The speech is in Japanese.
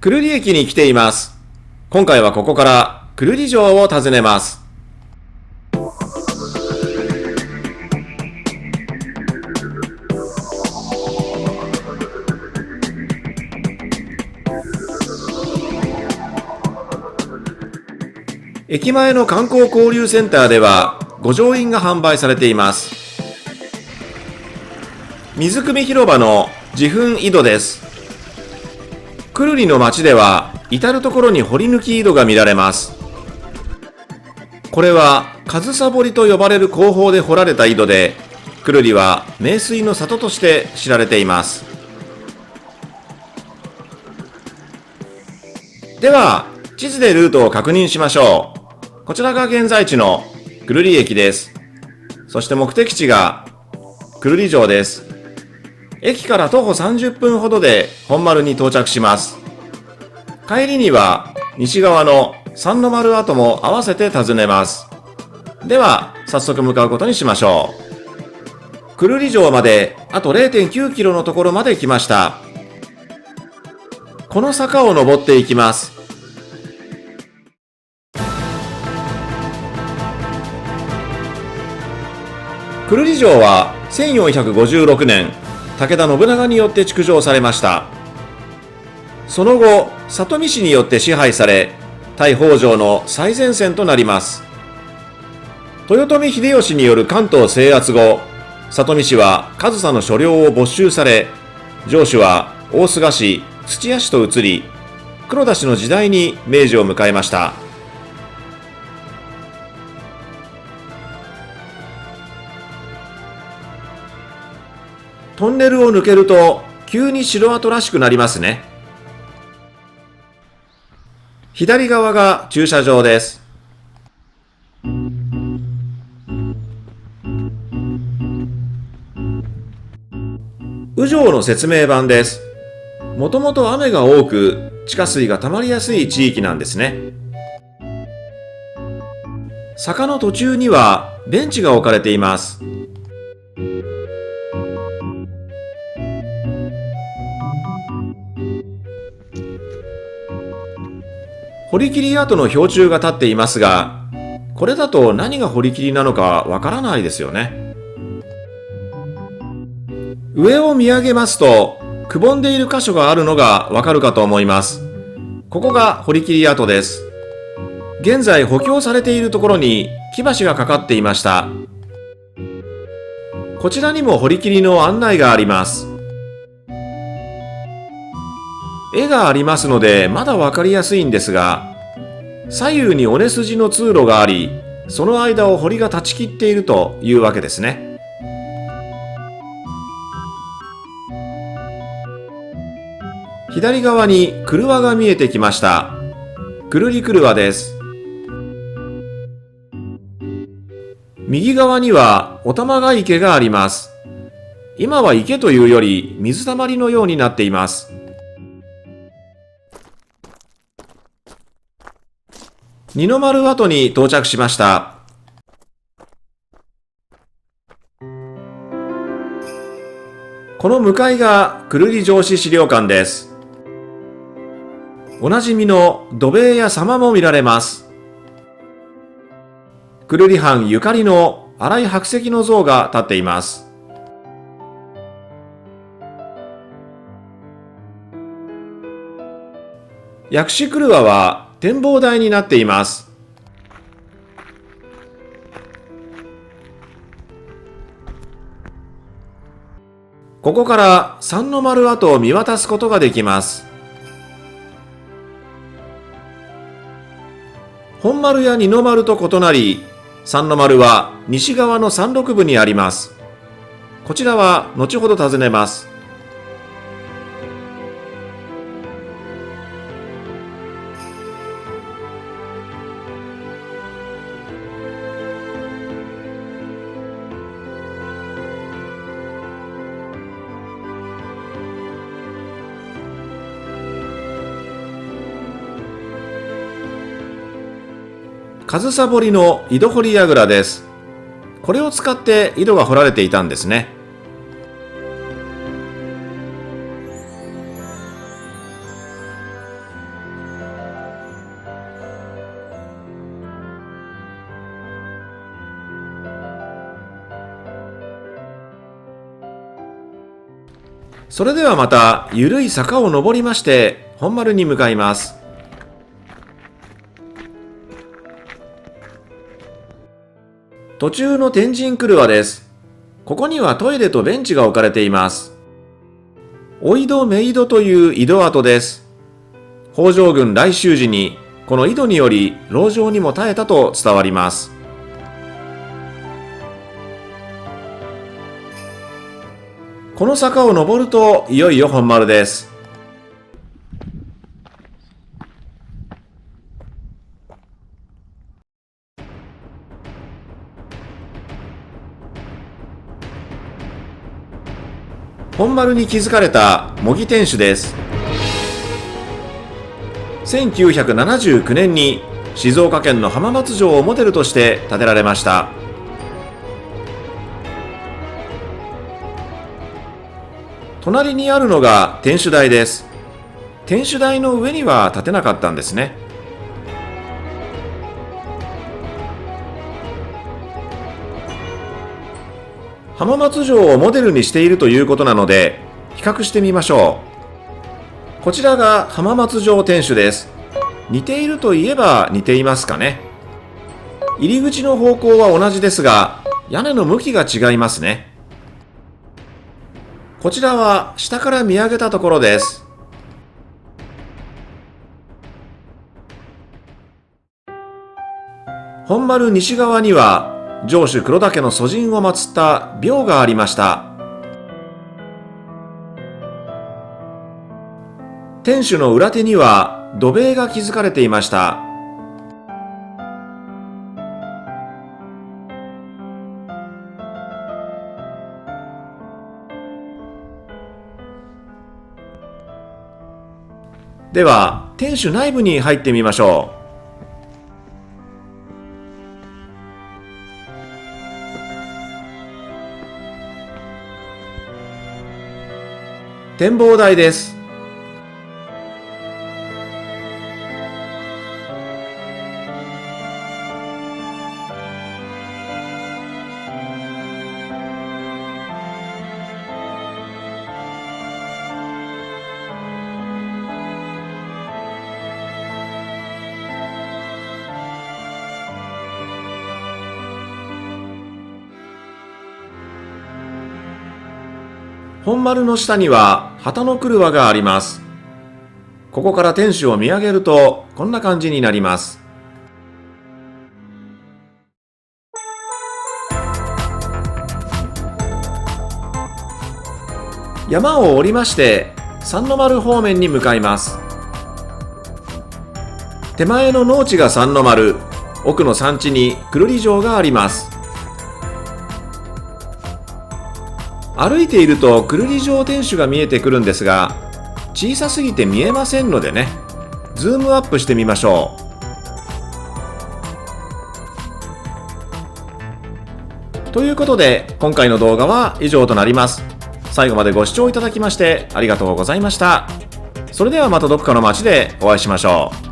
久留里駅に来ています。今回はここから久留里城を訪ねます。駅前の観光交流センターでは御城印が販売されています。水汲広場の自噴井戸です。久留里の町では至る所に掘り抜き井戸が見られます。これは上総掘りと呼ばれる工法で掘られた井戸で、久留里は名水の里として知られています。では地図でルートを確認しましょう。こちらが現在地の久留里駅です。そして目的地が久留里城です。駅から徒歩30分ほどで本丸に到着します。帰りには西側の三の丸跡も合わせて訪ねます。では早速向かうことにしましょう。久留里城まであと 0.9 キロのところまで来ました。この坂を登っていきます。久留里城は1456年、武田信長によって築城されました。その後、里見氏によって支配され、対北条の最前線となります。豊臣秀吉による関東制圧後、里見氏は上総の所領を没収され、城主は大須賀氏、土屋氏と移り、黒田氏の時代に明治を迎えました。トンネルを抜けると急に城跡らしくなりますね。左側が駐車場です。宇城の説明板です。もともと雨が多く地下水が溜まりやすい地域なんですね。坂の途中にはベンチが置かれています。堀切跡の標柱が立っていますが、これだと何が堀切なのかわからないですよね。上を見上げますと、くぼんでいる箇所があるのがわかるかと思います。ここが堀切跡です。現在補強されているところに木橋がかかっていました。こちらにも堀切の案内があります。絵がありますのでまだわかりやすいんですが、左右に尾根筋の通路があり、その間を堀が断ち切っているというわけですね。左側に曲輪が見えてきました。久留里曲輪です。右側にはお玉が池があります。今は池というより水たまりのようになっています。二の丸跡に到着しました。この向かいが久留里城址資料館です。おなじみの土塀や様も見られます。久留里藩ゆかりの新井白石の像が立っています。薬師曲輪は展望台になっています。ここから三の丸跡を見渡すことができます。本丸や二の丸と異なり、三の丸は西側の山麓部にあります。こちらは後ほど訪ねます。上総掘りの井戸掘り櫓です。これを使って井戸が掘られていたんですね。それではまた緩い坂を登りまして本丸に向かいます。途中の天神廓です。ここにはトイレとベンチが置かれています。お井戸メイドという井戸跡です。北条軍来襲時にこの井戸により籠城にも耐えたと伝わります。この坂を登るといよいよ本丸です。本丸に築かれた模擬天守です。1979年に静岡県の浜松城をモデルとして建てられました。隣にあるのが天守台です。天守台の上には建てなかったんですね。浜松城をモデルにしているということなので比較してみましょう。こちらが浜松城天守です。似ているといえば似ていますかね。入り口の方向は同じですが屋根の向きが違いますね。こちらは下から見上げたところです。本丸西側には城主黒岳の祖神を祀った廟がありました。天守の裏手には土塀が築かれていました。では天守内部に入ってみましょう。展望台です。本丸の下には旗の車があります。ここから天守を見上げるとこんな感じになります。山を降りまして三の丸方面に向かいます。手前の農地が三の丸、奥の山地に久留里城があります。歩いていると久留里城天守が見えてくるんですが、小さすぎて見えませんのでね、ズームアップしてみましょう。ということで今回の動画は以上となります。最後までご視聴いただきましてありがとうございました。それではまたどこかの街でお会いしましょう。